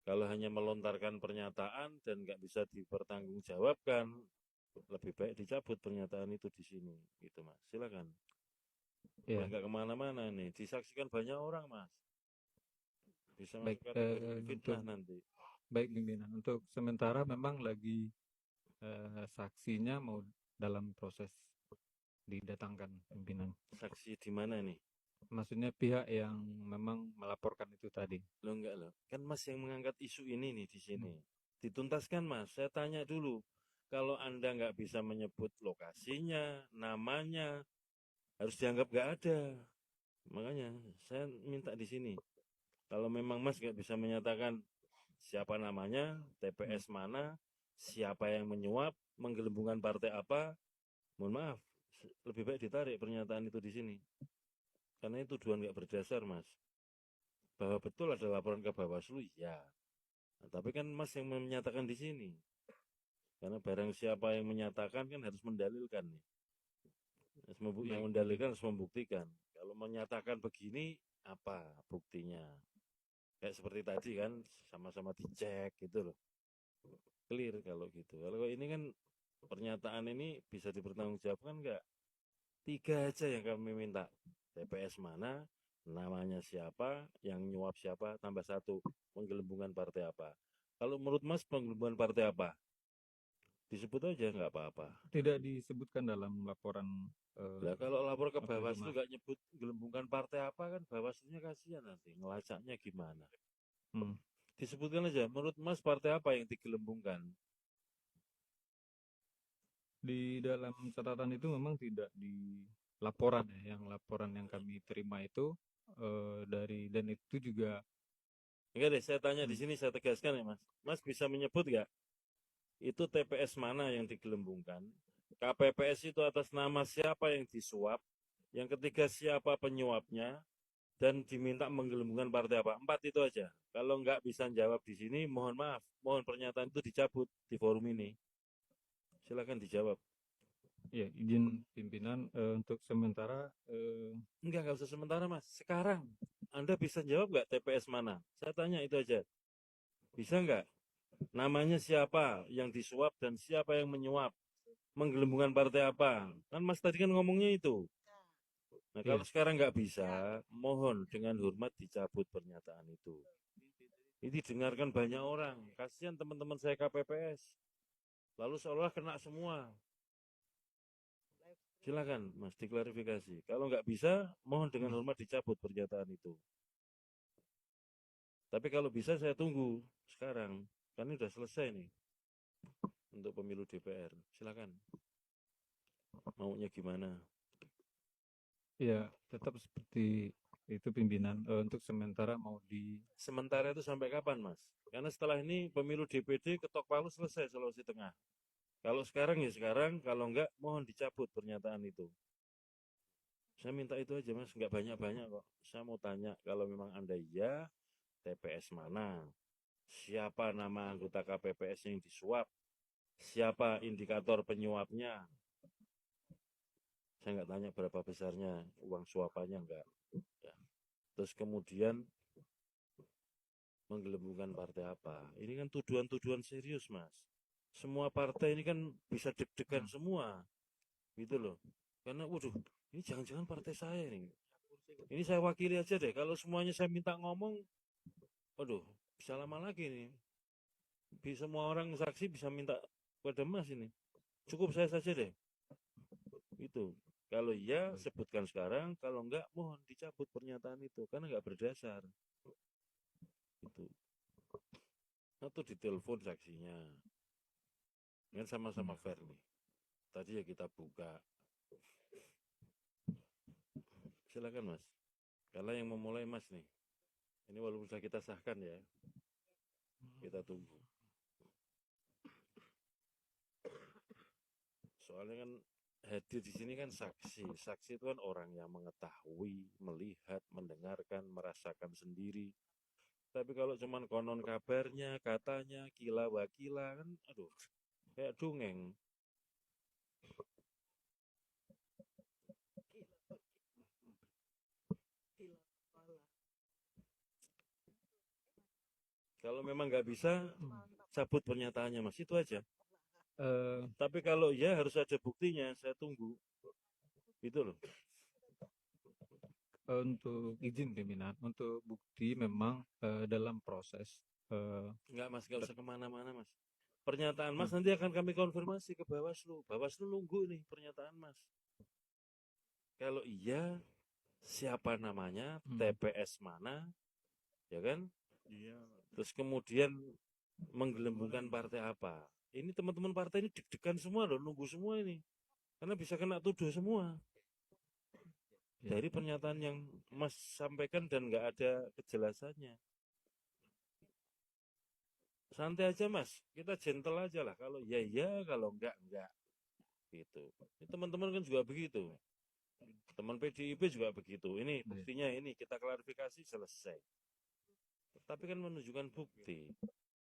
Kalau hanya melontarkan pernyataan dan nggak bisa dipertanggungjawabkan, lebih baik dicabut pernyataan itu di sini, gitu Mas. Silakan. Biar Ya, nggak kemana-mana nih, disaksikan banyak orang Mas. Bisa baik. masuk kategori fitnah Untuk nanti. baik pimpinan. Untuk sementara memang lagi saksinya mau dalam proses didatangkan pimpinan. Saksi di mana nih? Maksudnya pihak yang memang melaporkan itu tadi. Lo enggak loh. Kan Mas yang mengangkat isu ini nih di Hmm. sini. Dituntaskan Mas. Saya tanya dulu. Kalau Anda nggak bisa menyebut lokasinya, namanya, harus dianggap nggak ada. Makanya saya minta di sini. Kalau memang Mas nggak bisa menyatakan siapa namanya, Hmm. TPS mana, siapa yang menyuap, menggelembungkan partai apa, mohon maaf, lebih baik ditarik pernyataan itu di sini. Karena itu tuduhan nggak berdasar Mas. Bahwa betul ada laporan ke Bawaslu, ya. Nah, tapi kan Mas yang menyatakan di sini. Karena barang siapa yang menyatakan kan harus mendalilkan nih. Yang Baik pimpinan. mendalilkan harus membuktikan. Kalau menyatakan begini, apa buktinya? Kayak seperti tadi kan, sama-sama dicek gitu loh. Clear kalau gitu. Kalau ini kan pernyataan ini bisa dipertanggungjawabkan nggak? Tiga aja yang kami minta. TPS mana, namanya siapa, yang nyuap siapa, tambah satu. Penggelembungan partai apa. Kalau menurut Mas, penggelembungan partai apa? Disebut aja nggak apa-apa. Tidak disebutkan dalam laporan Lah kalau lapor ke apa itu Bawaslu Mas? nggak nyebut gelembungan partai apa kan Bawaslunya kasihan nanti ngelacaknya gimana. Hmm. Disebutkan aja, menurut Mas partai apa yang digelembungkan? Di dalam catatan itu memang tidak di laporan ya, yang laporan yang kami terima itu dari dan itu juga Enggak deh, saya tanya di hmm, sini saya tegaskan ya Mas. Mas bisa menyebut nggak itu TPS mana yang digelembungkan? KPPS itu atas nama siapa yang disuap? Yang ketiga siapa penyuapnya? Dan diminta menggelembungkan partai apa? Empat itu aja. Kalau nggak bisa jawab di sini, mohon maaf, mohon pernyataan itu dicabut di forum ini. Silakan dijawab. ya izin pimpinan untuk sementara Enggak usah sementara mas. Sekarang, Anda bisa jawab nggak TPS mana? Saya tanya itu aja. Bisa nggak? Namanya siapa yang disuap dan siapa yang menyuap? Menggelembungkan partai apa? Kan mas tadi kan ngomongnya itu. Nah kalau ya sekarang nggak bisa, mohon dengan hormat dicabut pernyataan itu. Ini didengarkan banyak orang. Kasihan teman-teman saya KPPS. Lalu seolah kena semua. Silakan mas diklarifikasi. Kalau nggak bisa, mohon dengan hmm, hormat dicabut pernyataan itu. Tapi kalau bisa saya tunggu sekarang. Kan ini sudah selesai nih untuk pemilu DPR. Silakan. Maunya gimana? ya tetap seperti itu pimpinan untuk sementara mau di Sementara itu sampai kapan, Mas? Karena setelah ini pemilu DPD ketok palu selesai Sulawesi Tengah. Kalau sekarang ya sekarang, kalau enggak mohon dicabut pernyataan itu. Saya minta itu aja, Mas. Enggak banyak-banyak kok. Saya mau tanya, kalau memang Anda iya, TPS mana? Siapa nama anggota KPPS yang disuap? Siapa indikator penyuapnya? Saya nggak tanya berapa besarnya uang suapannya enggak. Ya. Terus kemudian menggelembungkan partai apa? Ini kan tuduhan-tuduhan serius, Mas. Semua partai ini kan bisa deg-degan hmm, semua, gitu loh. Karena, waduh, ini jangan-jangan partai saya nih. Ini saya wakili aja deh. Kalau semuanya saya minta ngomong, waduh, bisa lama lagi nih. Semua orang saksi bisa minta pada Mas ini. Cukup saya saja deh. Itu. Kalau iya, baik. sebutkan sekarang. Kalau enggak, mohon dicabut pernyataan itu. Karena enggak berdasar. Itu. Atau ditelepon saksinya. Kan sama-sama Hmm. fair nih. Tadi ya kita buka. Silakan Mas. Karena yang memulai Mas nih. Ini walaupun sudah kita sahkan ya. Kita tunggu. Soalnya kan hadir di sini kan saksi. Saksi itu kan orang yang mengetahui, melihat, mendengarkan, merasakan sendiri. Tapi kalau cuman konon kabarnya, katanya, kila wakila kan, aduh, kayak dongeng. Kalau memang nggak bisa, cabut pernyataannya Mas, itu aja. Eh, Tapi kalau ya harus ada buktinya, saya tunggu. Gitu loh. untuk izin pimpinan, untuk bukti memang dalam proses. Enggak Mas, nggak usah kemana-mana Mas. Pernyataan Mas Hmm. nanti akan kami konfirmasi ke Bawaslu. Bawaslu nunggu nih pernyataan Mas. Kalau iya, siapa namanya, TPS mana, ya kan? Iya. Terus kemudian menggelembungkan partai apa. Ini teman-teman partai ini deg-degan semua loh, nunggu semua ini. Karena bisa kena tuduh semua. Ya. Dari pernyataan yang Mas sampaikan dan nggak ada kejelasannya. Santai aja Mas, kita gentle aja lah. Kalau iya iya, kalau enggak enggak. Gitu. Ini teman-teman kan juga begitu. Teman PDIP juga begitu. Ini buktinya ini kita klarifikasi selesai. Tapi kan menunjukkan bukti.